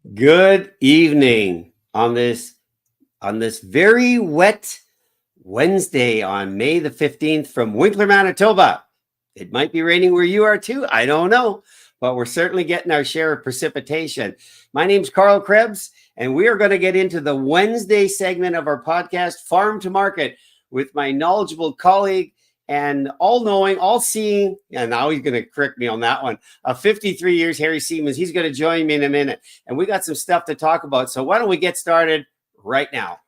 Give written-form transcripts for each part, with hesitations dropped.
Good evening on this very wet Wednesday on May the 15th from Winkler, Manitoba. It might be raining where you are too. I don't know, but we're certainly getting our share of precipitation. My name's Carl Krebs, and we are going to get into the Wednesday segment of our podcast, Farm to Market, with my knowledgeable colleague and all-knowing, all-seeing, and now he's going to correct me on that one, 53 years, Harry Siemens. He's going to join me in a minute, and we got some stuff to talk about. So why don't we get started right now?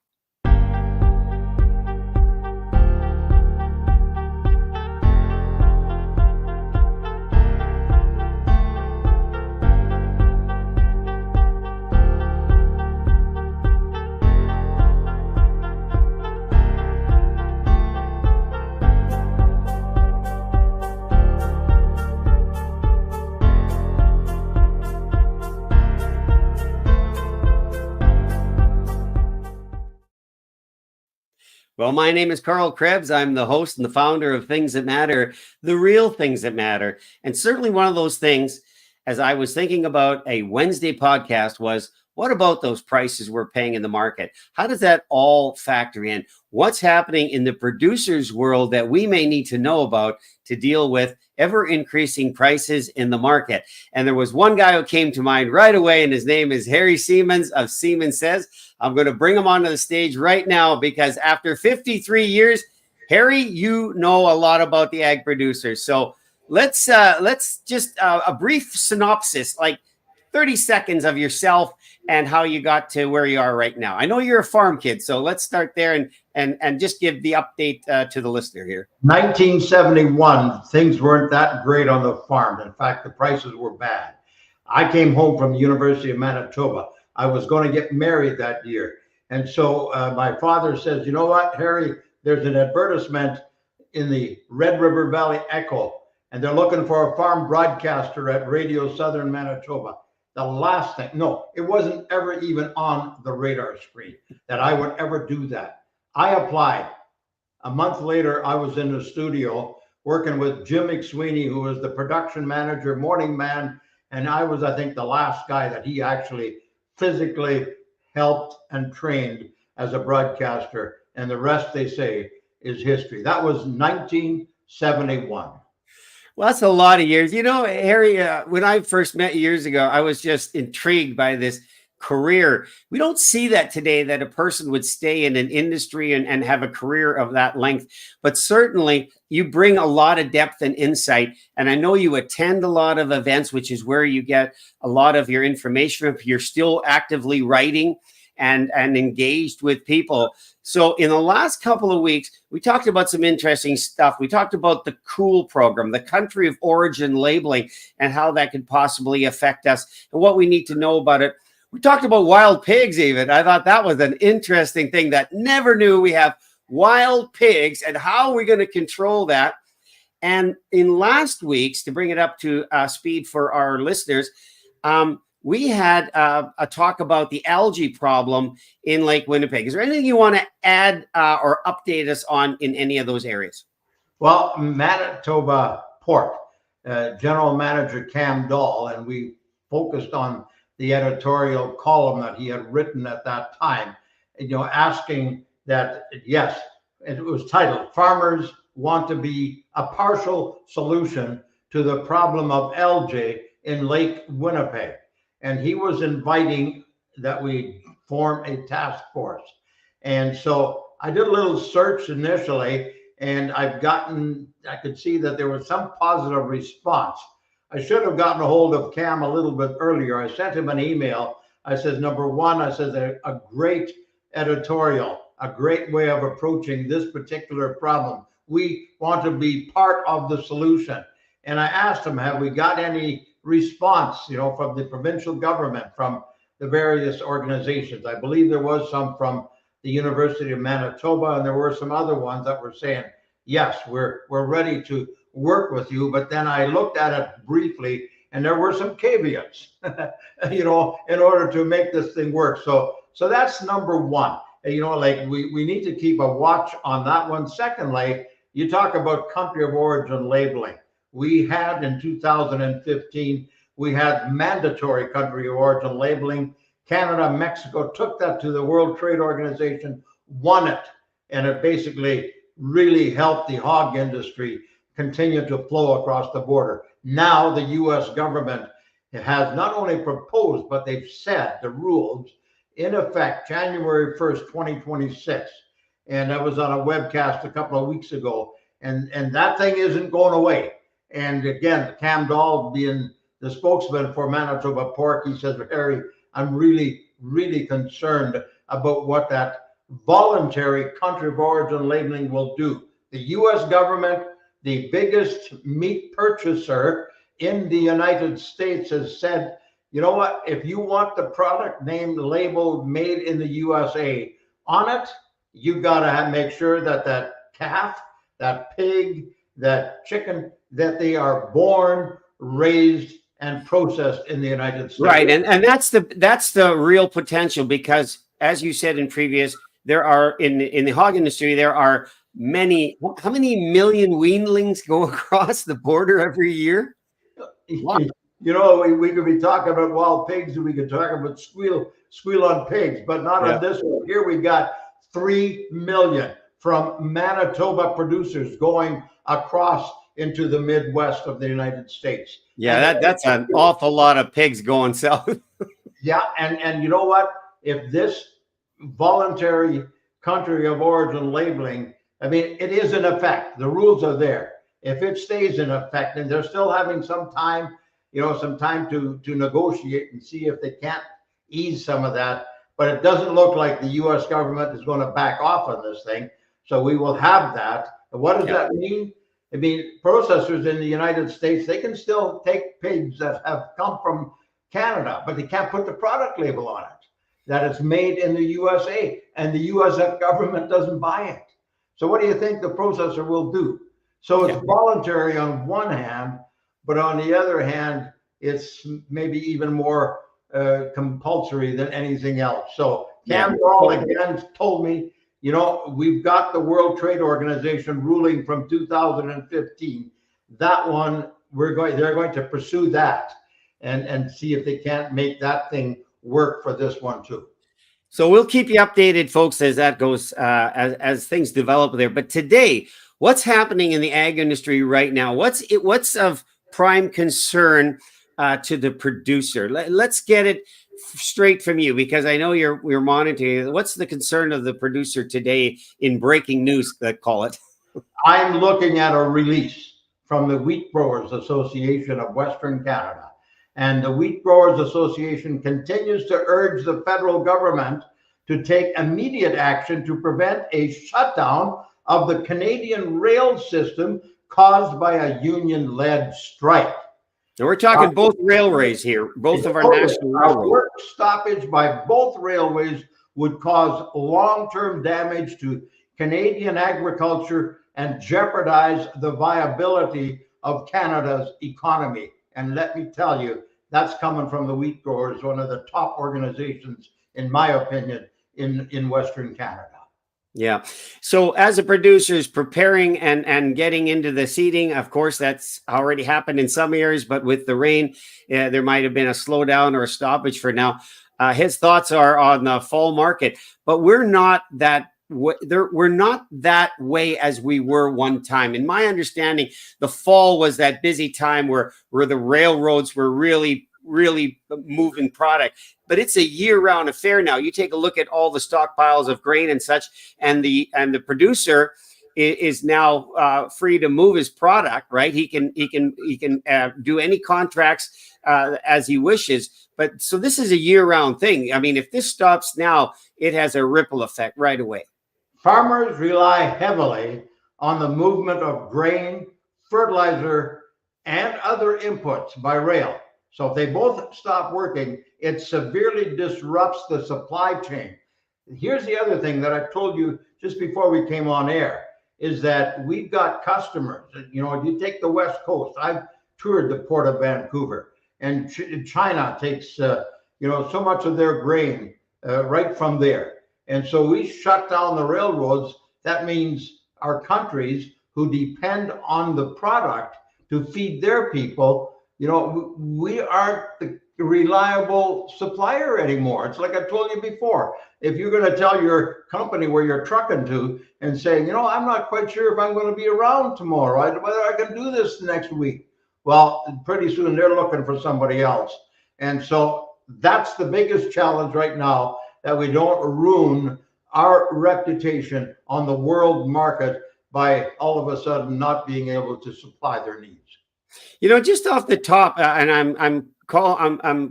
Well, my name is Carl Krebs. I'm the host and the founder of Things That Matter, the real things that matter. And certainly one of those things, as I was thinking about a Wednesday podcast, was what about those prices we're paying in the market? How does that all factor in? What's happening in the producer's world that we may need to know about to deal with ever increasing prices in the market? And there was one guy who came to mind right away, and his name is Harry Siemens of Siemens Says. I'm going to bring him onto the stage right now because after 53 years, Harry, you know a lot about the ag producers. So let's just a brief synopsis, like 30 seconds of yourself and how you got to where you are right now. I know you're a farm kid, so let's start there and just give the update to the listener here. 1971, things weren't that great on the farm. In fact, the prices were bad. I came home from the University of Manitoba. I was going to get married that year. And so my father says, you know what, Harry, there's an advertisement in the Red River Valley Echo, and they're looking for a farm broadcaster at Radio Southern Manitoba. The last thing, no, it wasn't ever even on the radar screen that I would ever do that. I applied. A month later, I was in the studio working with Jim McSweeney, who was the production manager, morning man, and I was, I think, the last guy that he actually physically helped and trained as a broadcaster, and the rest, they say, is history. That was 1971. Well, that's a lot of years. You know, Harry, when I first met you years ago, I was just intrigued by this career. We don't see that today, that a person would stay in an industry and have a career of that length. But certainly you bring a lot of depth and insight. And I know you attend a lot of events, which is where you get a lot of your information. You're still actively writing and engaged with people. So in the last couple of weeks, we talked about some interesting stuff. We talked about the COOL program, the country of origin labeling, and how that could possibly affect us and what we need to know about it. We talked about wild pigs even. I thought that was an interesting thing that never knew we have wild pigs and how we're going to control that. And in last week's, to bring it up to speed for our listeners, we had a talk about the algae problem in Lake Winnipeg. Is there anything you want to add or update us on in any of those areas? Well, Manitoba Port, General Manager Cam Dahl, and we focused on the editorial column that he had written at that time, asking that, yes, it was titled, Farmers Want to Be a Partial Solution to the Problem of Algae in Lake Winnipeg. And he was inviting that we form a task force. And so I did a little search initially, and I could see that there was some positive response. I should have gotten a hold of Cam a little bit earlier. I sent him an email. I said, number one, I said, a great editorial, a great way of approaching this particular problem. We want to be part of the solution. And I asked him, have we got any response, from the provincial government, from the various organizations? I believe there was some from the University of Manitoba, and there were some other ones that were saying, yes, we're ready to work with you. But then I looked at it briefly, and there were some caveats, in order to make this thing work. So that's number one. We need to keep a watch on that one. Secondly, you talk about country of origin labeling. We had in 2015, we had mandatory country of origin labeling Canada, Mexico took that to the World Trade Organization, won it, and it basically really helped the hog industry continue to flow across the border. Now the U.S. government has not only proposed, but they've set the rules in effect January 1st, 2026. And I was on a webcast a couple of weeks ago, and that thing isn't going away. And again, Cam Dahl being the spokesman for Manitoba Pork, he says, Harry, I'm really, really concerned about what that voluntary country of origin labeling will do. The U.S. government, the biggest meat purchaser in the United States, has said, you know what, if you want the product name labeled made in the USA on it, you got to make sure that that calf, that pig, that chicken, that they are born, raised, and processed in the United States. Right, and that's the real potential, because as you said in previous, there are in the hog industry, there are many. How many million weanlings go across the border every year? Wow. You know, we could be talking about wild pigs, and we could talk about squeal on pigs, but not on this one. Here we got 3 million from Manitoba producers going across into the Midwest of the United States. Yeah, that's an awful lot of pigs going south. Yeah, and you know what? If this voluntary country of origin labeling, I mean, it is in effect. The rules are there. If it stays in effect, and they're still having some time, to negotiate and see if they can't ease some of that. But it doesn't look like the U.S. government is going to back off on this thing. So we will have that. And what does that mean? I mean, processors in the United States, they can still take pigs that have come from Canada, but they can't put the product label on it, that it's made in the USA, and the U.S. government doesn't buy it. So what do you think the processor will do? So it's voluntary on one hand, but on the other hand, it's maybe even more compulsory than anything else. So Cam Dahl again told me, you know, we've got the World Trade Organization ruling from 2015. That one, they're going to pursue that and see if they can't make that thing work for this one too. So we'll keep you updated, folks, as that goes, as things develop there. But today, what's happening in the ag industry right now? What's of prime concern to the producer? Let's get it straight from you, because I know you're monitoring. What's the concern of the producer today in breaking news, call it? I'm looking at a release from the Wheat Growers Association of Western Canada. And the Wheat Growers Association continues to urge the federal government to take immediate action to prevent a shutdown of the Canadian rail system caused by a union-led strike. And we're talking both railways here, both of our national railroads. Work stoppage by both railways would cause long-term damage to Canadian agriculture and jeopardize the viability of Canada's economy. And let me tell you, that's coming from the Wheat Growers, one of the top organizations, in my opinion, in Western Canada. Yeah. So as a producer is preparing and getting into the seeding, of course, that's already happened in some areas, but with the rain, there might have been a slowdown or a stoppage for now. His thoughts are on the fall market, but we're not that way as we were one time. In my understanding, the fall was that busy time where the railroads were really moving product, but it's a year-round affair now. You take a look at all the stockpiles of grain and such, and the producer is now free to move his product, right? He can do any contracts as he wishes. But so this is a year-round thing. I mean, if this stops now, it has a ripple effect right away. Farmers rely heavily on the movement of grain, fertilizer, and other inputs by rail. So if they both stop working, it severely disrupts the supply chain. Here's the other thing that I told you just before we came on air, is that we've got customers. You know, if you take the West Coast, I've toured the Port of Vancouver, and China takes, so much of their grain right from there. And so we shut down the railroads. That means our countries who depend on the product to feed their people, we aren't reliable supplier anymore. It's like I told you before. If you're going to tell your company where you're trucking to and saying, you know, I'm not quite sure if I'm going to be around tomorrow, whether I can do this next week. Well, pretty soon they're looking for somebody else. And so that's the biggest challenge right now, that we don't ruin our reputation on the world market by all of a sudden not being able to supply their needs. You know, just off the top, and I'm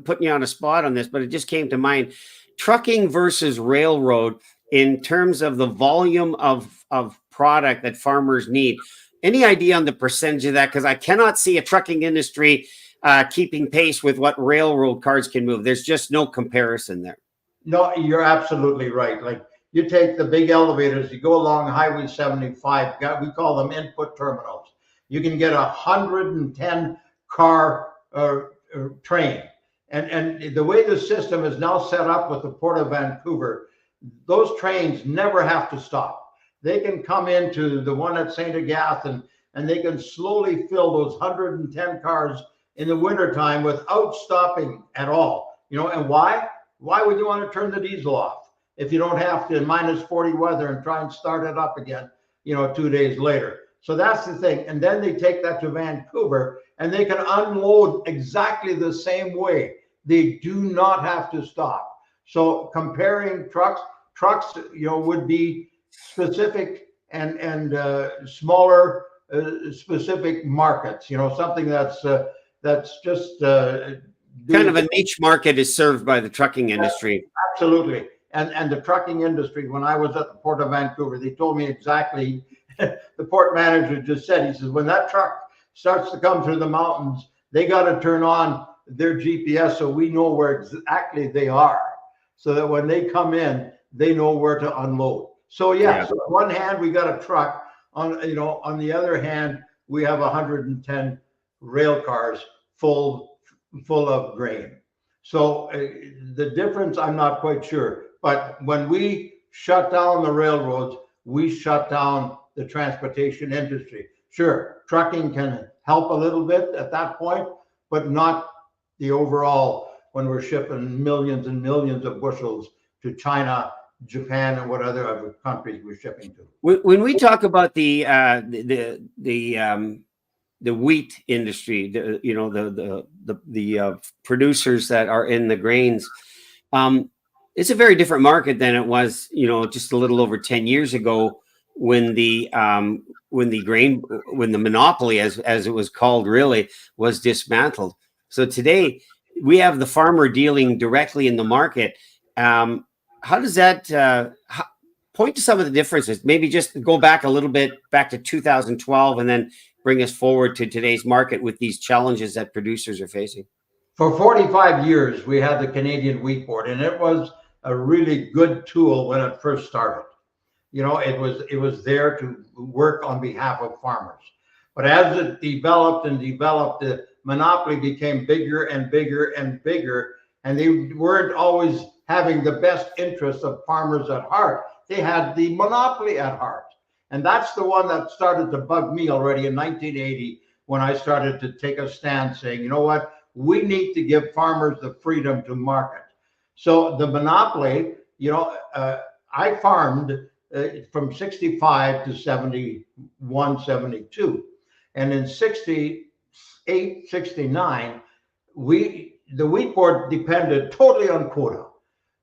putting you on a spot on this, but it just came to mind: trucking versus railroad in terms of the volume of product that farmers need. Any idea on the percentage of that? Because I cannot see a trucking industry keeping pace with what railroad cars can move. There's just no comparison there. No, you're absolutely right. Like, you take the big elevators, you go along Highway 75, we call them input terminals. You can get 110 car train. And the way the system is now set up with the Port of Vancouver, those trains never have to stop. They can come into the one at St. Agatha and they can slowly fill those 110 cars in the wintertime without stopping at all. You know, and why? Why would you want to turn the diesel off if you don't have to in -40 weather and try and start it up again, you know, 2 days later? So that's the thing. And then they take that to Vancouver and they can unload exactly the same way. They do not have to stop. So comparing trucks, you know, would be specific and smaller specific markets, you know, something that's just kind of a niche market is served by the trucking industry. Absolutely. And the trucking industry, when I was at the Port of Vancouver, they told me exactly, the port manager just said, he says, when that truck starts to come through the mountains, they got to turn on their GPS so we know where exactly they are, so that when they come in, they know where to unload. So yeah, so on one hand, we got a truck, on the other hand, we have 110 rail cars full of grain. So the difference, I'm not quite sure. But when we shut down the railroads, we shut down the transportation industry. Sure, trucking can help a little bit at that point, but not the overall, when we're shipping millions and millions of bushels to China, Japan, and what other countries we're shipping to. When we talk about the wheat industry, the producers that are in the grains, it's a very different market than it was, you know, just a little over 10 years ago, when the monopoly, as it was called, really was dismantled. So today we have the farmer dealing directly in the market. How does that point to some of the differences? Maybe just go back a little bit, back to 2012, and then bring us forward to today's market with these challenges that producers are facing. For 45 years, we had the Canadian Wheat Board, and it was a really good tool when it first started. You know, it was there to work on behalf of farmers. But as it developed and developed, the monopoly became bigger and bigger and bigger, and they weren't always having the best interests of farmers at heart. They had the monopoly at heart. And that's the one that started to bug me already in 1980, when I started to take a stand saying, you know what, we need to give farmers the freedom to market. So the monopoly, you know, I farmed from 65 to 71, 72. And in 68, 69, the wheat board depended totally on quota.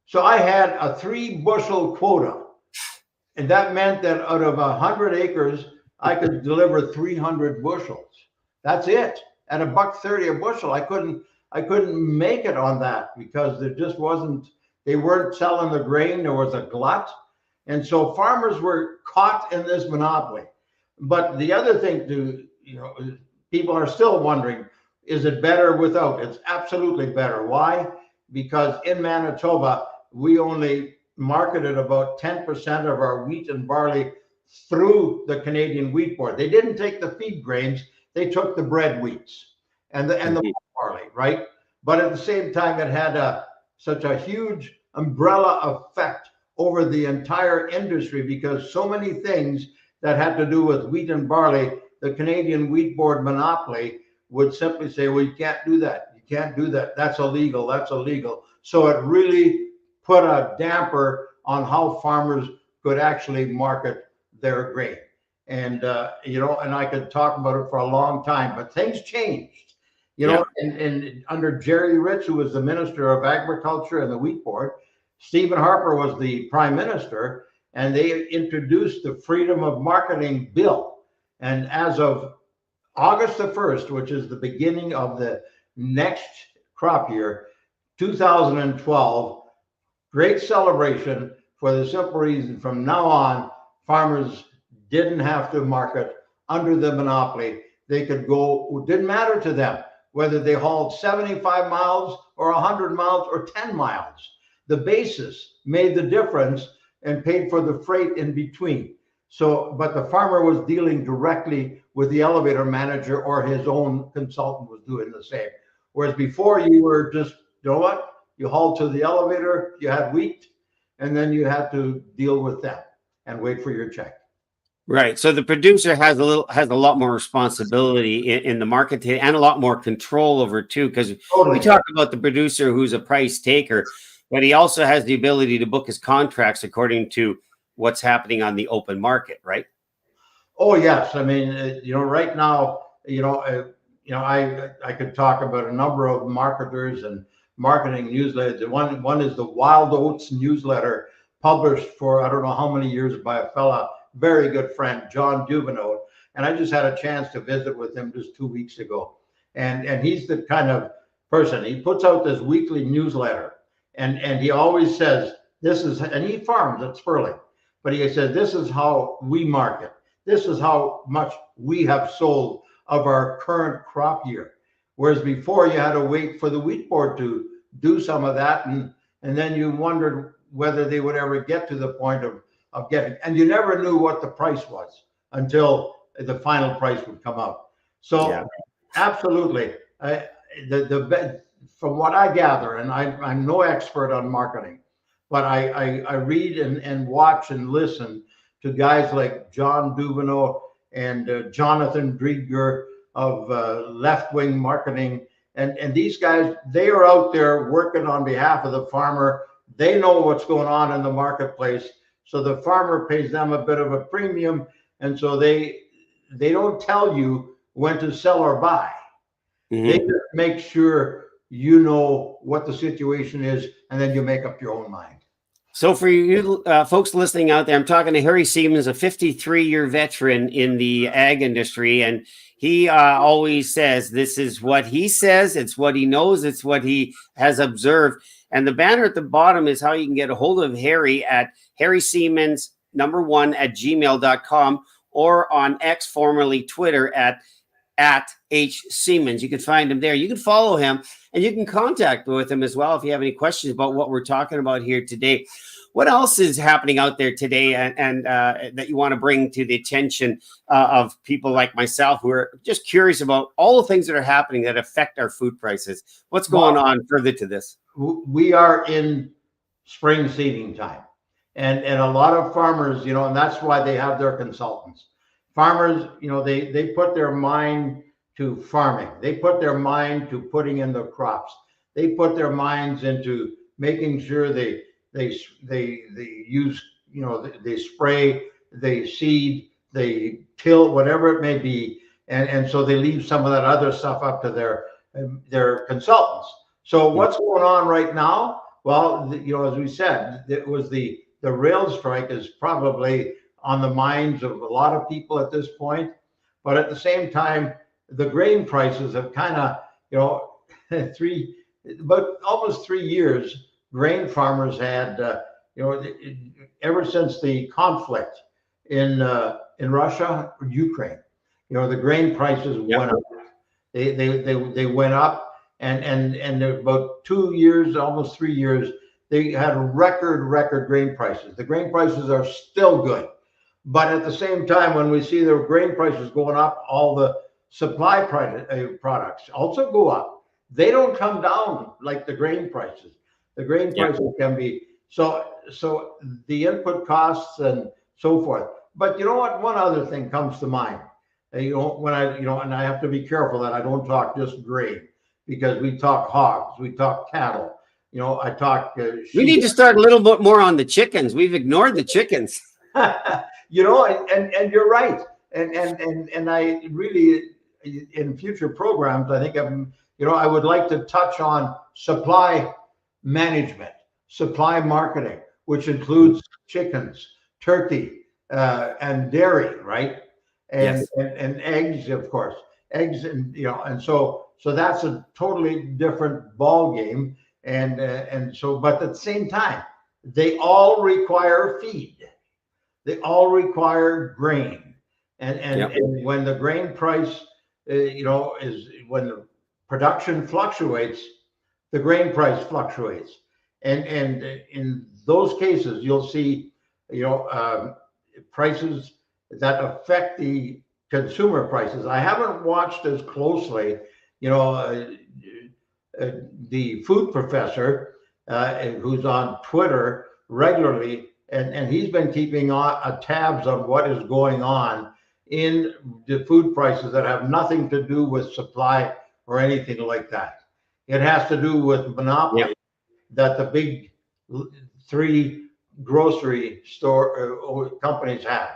So I had a 3-bushel quota. And that meant that out of 100 acres, I could deliver 300 bushels. That's it. At $1.30 a bushel, I couldn't make it on that, because there just wasn't, they weren't selling the grain. There was a glut. And so farmers were caught in this monopoly. But the other thing people are still wondering, is it better without? It's absolutely better. Why? Because in Manitoba, we only marketed about 10% of our wheat and barley through the Canadian Wheat Board. They didn't take the feed grains, they took the bread wheats and the barley, right? But at the same time, it had such a huge umbrella effect over the entire industry, because so many things that had to do with wheat and barley, the Canadian Wheat Board monopoly would simply say, well, you can't do that. You can't do that. That's illegal. That's illegal. So it really put a damper on how farmers could actually market their grain. And, and I could talk about it for a long time, but things changed, Yeah. and under Jerry Rich, who was the Minister of Agriculture and the Wheat Board, Stephen Harper was the Prime Minister, and they introduced the Freedom of Marketing Bill. And as of August the 1st, which is the beginning of the next crop year, 2012, great celebration for the simple reason from now on, farmers didn't have to market under the monopoly. They could go, it didn't matter to them whether they hauled 75 miles or 100 miles or 10 miles. The basis made the difference and paid for the freight in between. So, but the farmer was dealing directly with the elevator manager, or his own consultant was doing the same. Whereas before, you were just, you know what? You hauled to the elevator, you had wheat, and then you had to deal with them and wait for your check. Right. So the producer has a lot more responsibility in the market today, and a lot more control over it too. Because Totally. we talk about the producer who's a price taker, but he also has the ability to book his contracts according to what's happening on the open market, right? Oh yes, I mean, right now, I could talk about a number of marketers and marketing newsletters. One is the Wild Oats newsletter, published for I don't know how many years by a fella, very good friend, John Dubino. And I just had a chance to visit with him just 2 weeks ago. And he's the kind of person, he puts out this weekly newsletter, and he always says, this is, and he farms at Sperling, but he said, this is how we market. This is how much we have sold of our current crop year. Whereas before, you had to wait for the wheat board to do some of that, and then you wondered whether they would ever get to the point of getting, and you never knew what the price was until the final price would come out. So yeah. Absolutely, from what I gather, and I'm no expert on marketing, but I read and watch and listen to guys like John Dubino and Jonathan Drieger of Left Wing Marketing. And these guys, they are out there working on behalf of the farmer. They know what's going on in the marketplace. So the farmer pays them a bit of a premium. And so they don't tell you when to sell or buy. Mm-hmm. They just make sure you know what the situation is, and then you make up your own mind. So for you folks listening out there, I'm talking to Harry Siemens, a 53-year veteran in the ag industry. And he always says, this is what he says. It's what he knows. It's what he has observed. And the banner at the bottom is how you can get a hold of Harry at Harry Siemens, @gmail.com, or on X, formerly Twitter, at H Siemens. You can find him there. You can follow him, and you can contact with him as well if you have any questions about what we're talking about here today. What else is happening out there today, and that you want to bring to the attention of people like myself who are just curious about all the things that are happening that affect our food prices? What's going on further to this? We are in spring seeding time, and a lot of farmers, and that's why they have their consultants. Farmers, they put their mind to farming. They put their mind to putting in the crops. They put their minds into making sure they use, they spray, they seed, they till, whatever it may be, and so they leave some of that other stuff up to their consultants. So what's going on right now? Well, as we said, it was the rail strike is probably on the minds of a lot of people at this point. But at the same time, the grain prices have kind of, about almost 3 years, grain farmers had, ever since the conflict in Russia or Ukraine, the grain prices went up. They went up, and about 2 years, almost 3 years, they had record grain prices. The grain prices are still good. But at the same time, when we see the grain prices going up, all the supply products also go up. They don't come down like the grain prices. The grain prices can be so the input costs and so forth. But you know what? One other thing comes to mind. When and I have to be careful that I don't talk just grain, because we talk hogs, we talk cattle. I talk We sheep. need to start a little bit more on the chickens. We've ignored the chickens. And you're right. And I really, in future programs, I think I would like to touch on supply management, supply marketing, which includes chickens, turkey, and dairy, right? And, Yes. and eggs, of course, eggs, and so that's a totally different ball game. But at the same time, they all require feed. They all require grain, and when the grain price, is when the production fluctuates, the grain price fluctuates, and in those cases, you'll see, prices that affect the consumer prices. I haven't watched as closely, the food professor, who's on Twitter regularly, and he's been keeping tabs on what is going on in the food prices that have nothing to do with supply or anything like that. It has to do with monopoly that the big three grocery store companies have.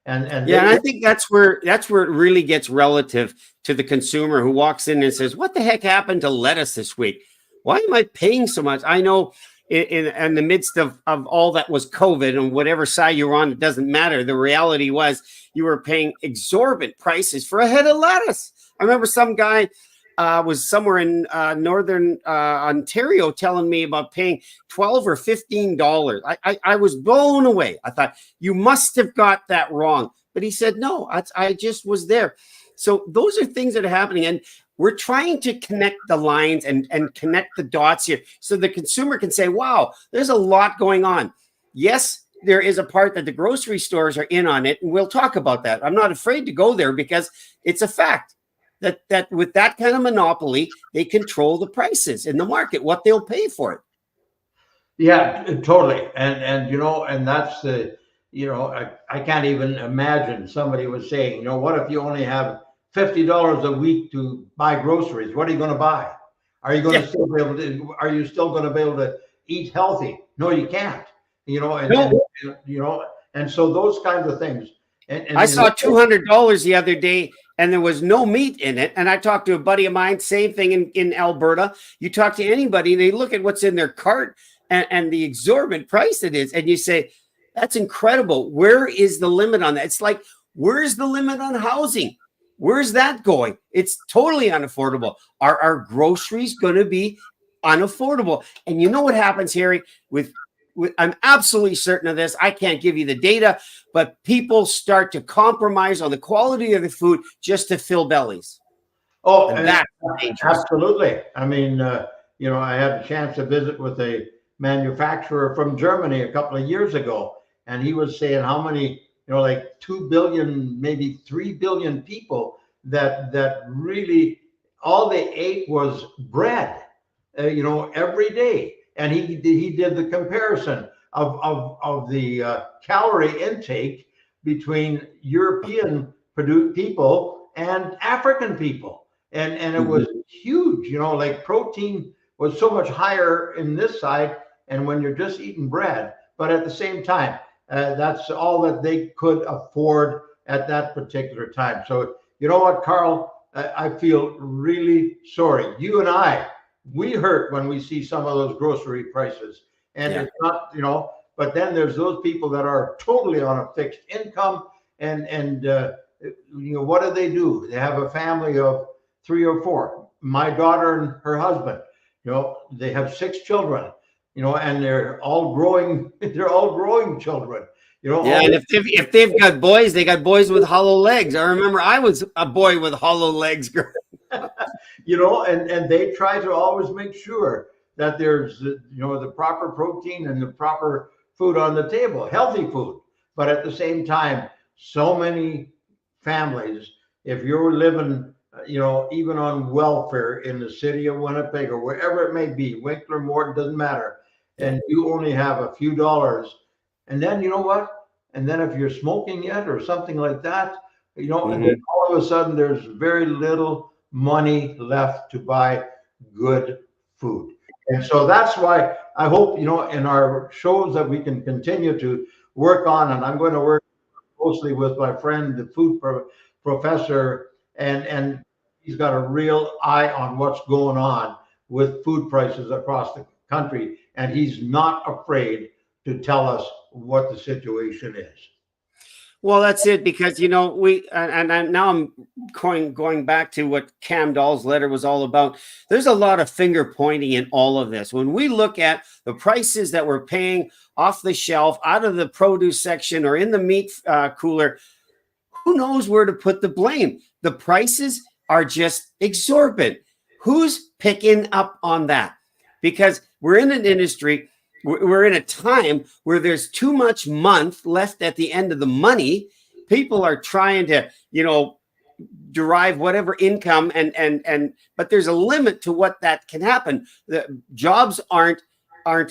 And I think that's where it really gets relative to the consumer who walks in and says, "What the heck happened to lettuce this week? Why am I paying so much?" I know in the midst of all that was COVID and whatever side you're on, it doesn't matter. The reality was you were paying exorbitant prices for a head of lettuce. I remember some guy was somewhere in northern Ontario telling me about paying $12 or $15. I was blown away. I thought, you must have got that wrong. But he said, no, I just was there. So those are things that are happening. And we're trying to connect the lines and connect the dots here so the consumer can say, wow, there's a lot going on. Yes, there is a part that the grocery stores are in on it. And we'll talk about that. I'm not afraid to go there because it's a fact. That with that kind of monopoly, they control the prices in the market, what they'll pay for it. Yeah, totally. And that's the, I can't even imagine somebody was saying, what if you only have $50 a week to buy groceries? What are you going to buy? Are you going to still be able to, are you still going to be able to eat healthy? No, you can't, and so those kinds of things. And I saw $200 the other day and there was no meat in it. And I talked to a buddy of mine, same thing in Alberta. You talk to anybody, they look at what's in their cart and the exorbitant price it is. And you say, that's incredible. Where is the limit on that? It's like, where's the limit on housing? Where's that going? It's totally unaffordable. Are our groceries going to be unaffordable? And you know what happens, Harry, with I'm absolutely certain of this. I can't give you the data, but people start to compromise on the quality of the food just to fill bellies. Oh, and that's dangerous. Absolutely. I mean, I had a chance to visit with a manufacturer from Germany a couple of years ago, and he was saying how many, like 2 billion, maybe 3 billion people that really all they ate was bread, every day. And he did the comparison of the calorie intake between European people and African people, and it was huge. Like protein was so much higher in this side, and when you're just eating bread, but at the same time, that's all that they could afford at that particular time. So you know what, Carl, I feel really sorry. You and we hurt when we see some of those grocery prices, and it's not, but then there's those people that are totally on a fixed income, and what do? They have a family of 3 or 4. My daughter and her husband, they have 6 children, and they're all growing. They're all growing children. And if they've got boys, they got boys with hollow legs. I remember I was a boy with hollow legs. And they try to always make sure that there's, the proper protein and the proper food on the table, healthy food. But at the same time, so many families, if you're living, even on welfare in the city of Winnipeg or wherever it may be, Winkler, Morton, doesn't matter, and you only have a few dollars, and then you know what? And then if you're smoking yet or something like that, and then all of a sudden there's very little money left to buy good food. And so that's why I hope, in our shows that we can continue to work on, and I'm going to work closely with my friend, the professor, and he's got a real eye on what's going on with food prices across the country, and he's not afraid to tell us what the situation is. Well, that's it, because we now I'm going back to what Cam Dahl's letter was all about. There's a lot of finger pointing in all of this. When we look at the prices that we're paying off the shelf, out of the produce section or in the meat cooler, who knows where to put the blame? The prices are just exorbitant. Who's picking up on that? Because we're in an industry, we're in a time where there's too much month left at the end of the money. People are trying to, derive whatever income, but there's a limit to what that can happen. The jobs aren't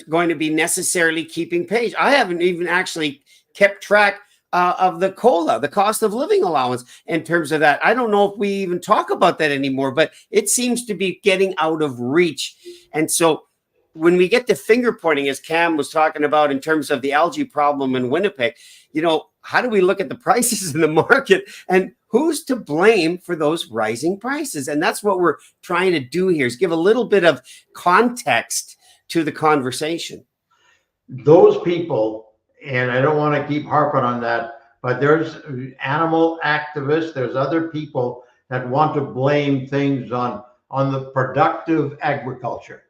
going to be necessarily keeping pace. I haven't even actually kept track of the COLA, the cost of living allowance, in terms of that. I don't know if we even talk about that anymore, but it seems to be getting out of reach. And so when we get to finger pointing, as Cam was talking about in terms of the algae problem in Winnipeg, how do we look at the prices in the market and who's to blame for those rising prices? And that's what we're trying to do here, is give a little bit of context to the conversation. Those people, and I don't want to keep harping on that, but there's animal activists, there's other people that want to blame things on the productive agriculture.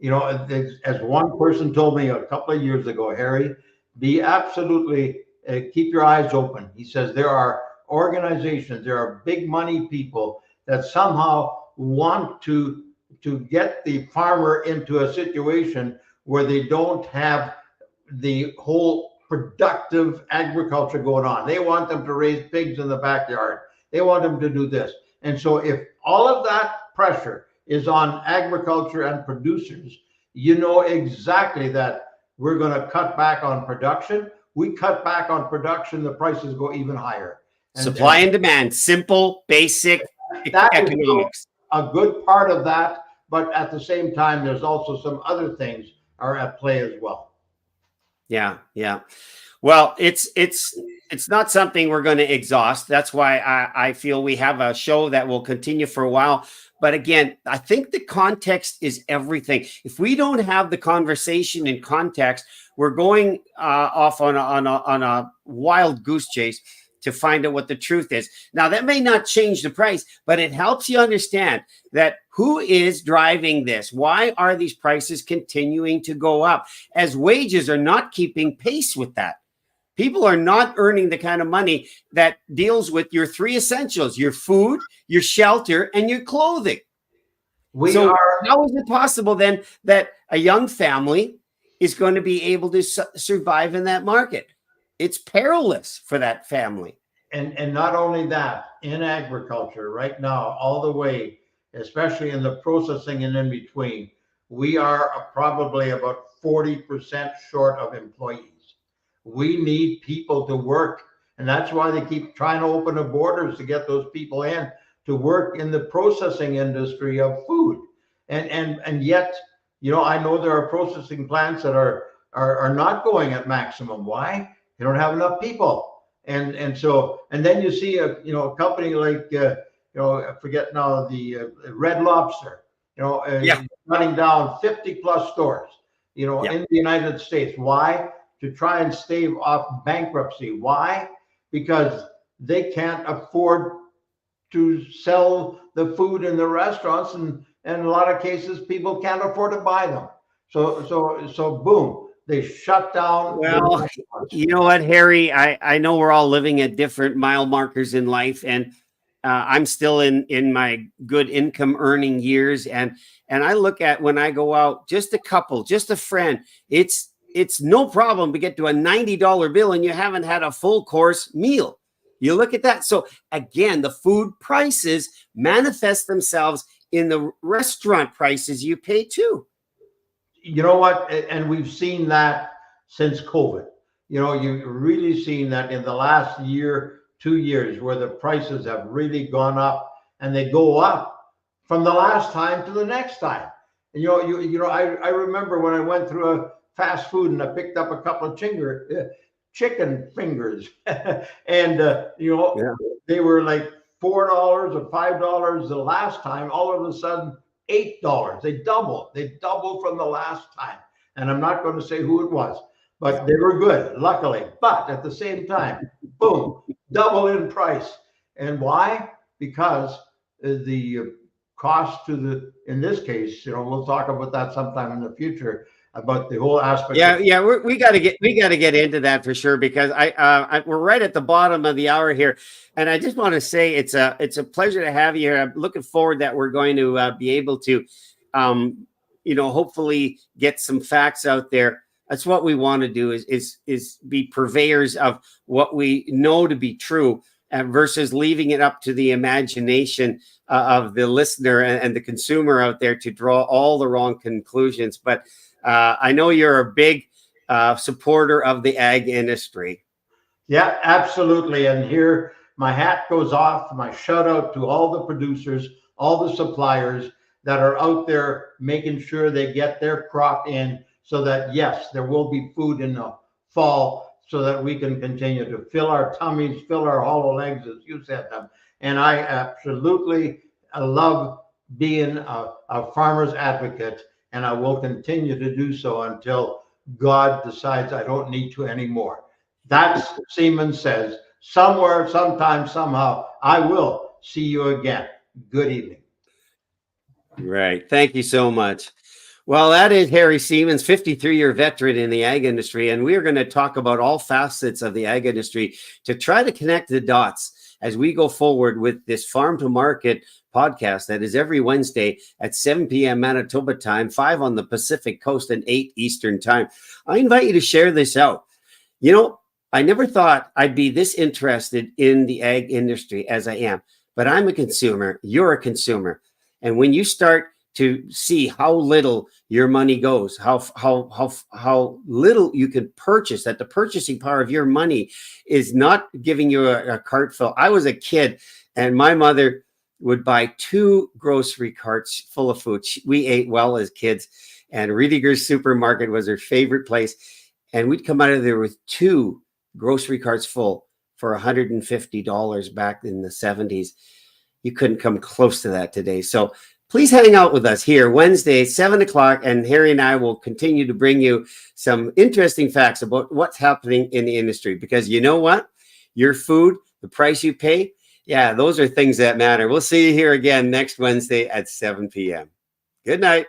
As one person told me a couple of years ago, Harry, be absolutely, keep your eyes open. He says there are organizations, there are big money people that somehow want to get the farmer into a situation where they don't have the whole productive agriculture going on. They want them to raise pigs in the backyard. They want them to do this. And so if all of that pressure is on agriculture and producers, exactly that we're going to cut back on production. We cut back on production, the prices go even higher. Supply and demand, simple, basic economics. A good part of that, but at the same time, there's also some other things are at play as well. Yeah. Well, it's not something we're going to exhaust. That's why I feel we have a show that will continue for a while. But again, I think the context is everything. If we don't have the conversation in context, we're going off on a wild goose chase to find out what the truth is. Now, that may not change the price, but it helps you understand that who is driving this? Why are these prices continuing to go up as wages are not keeping pace with that? People are not earning the kind of money that deals with your three essentials: your food, your shelter, and your clothing. How is it possible then that a young family is going to be able to survive in that market? It's perilous for that family. And not only that, in agriculture right now, all the way, especially in the processing and in between, we are probably about 40% short of employees. We need people to work, and that's why they keep trying to open the borders to get those people in to work in the processing industry of food. And yet, I know there are processing plants that are not going at maximum. Why? They don't have enough people. And then you see a company like I forget now, the Red Lobster, running down 50 plus stores, in the United States. Why? To try and stave off bankruptcy. Why? Because they can't afford to sell the food in the restaurants, and in a lot of cases, people can't afford to buy them. So boom, they shut down. Well, you know what, Harry? I know we're all living at different mile markers in life, and I'm still in my good income earning years, and I look at when I go out, just a couple, just a friend, it's no problem to get to a $90 bill and you haven't had a full course meal. You look at that. So again, the food prices manifest themselves in the restaurant prices you pay too. You know what? And we've seen that since COVID. You've really seen that in the last year, 2 years, where the prices have really gone up, and they go up from the last time to the next time. And I remember when I went through a fast food and I picked up a couple of chicken fingers, and Yeah. they were like $4 or $5 the last time. All of a sudden, $8. They doubled. They doubled from the last time. And I'm not going to say who it was, but they were good, luckily. But at the same time, boom, double in price. And why? Because the cost to the, in this case, we'll talk about that sometime in the future, about the whole aspect. Yeah, we got to get into that for sure, because we're right at the bottom of the hour here, and I just want to say it's a pleasure to have you here. I'm looking forward that we're going to be able to, hopefully get some facts out there. That's what we want to do, is be purveyors of what we know to be true, versus leaving it up to the imagination of the listener and the consumer out there to draw all the wrong conclusions. But I know you're a big supporter of the ag industry. Yeah, absolutely. And here my hat goes off, my shout out to all the producers, all the suppliers that are out there making sure they get their crop in, so that, yes, there will be food in the fall, so that we can continue to fill our tummies, fill our hollow legs, as you said them. And I absolutely love being a farmer's advocate, and I will continue to do so until God decides I don't need to anymore. That's Siemens says. Somewhere, sometime, somehow, I will see you again. Good evening. Right. Thank you so much. Well, that is Harry Siemens, 53-year veteran in the ag industry. And we're going to talk about all facets of the ag industry to try to connect the dots as we go forward with this Farm to Market podcast that is every Wednesday at 7 p.m. Manitoba time, 5 on the Pacific Coast, and 8 Eastern time. I invite you to share this out. I never thought I'd be this interested in the ag industry as I am, but I'm a consumer. You're a consumer. And when you start to see how little your money goes, how little you can purchase, that the purchasing power of your money is not giving you a cart full. I was a kid, and my mother would buy 2 grocery carts full of food. We ate well as kids, and Riediger's Supermarket was her favorite place. And we'd come out of there with 2 grocery carts full for $150 back in the 70s. You couldn't come close to that today. So please hang out with us here Wednesday, 7 o'clock, and Harry and I will continue to bring you some interesting facts about what's happening in the industry. Because you know what? Your food, the price you pay, yeah, those are things that matter. We'll see you here again next Wednesday at 7 p.m. Good night.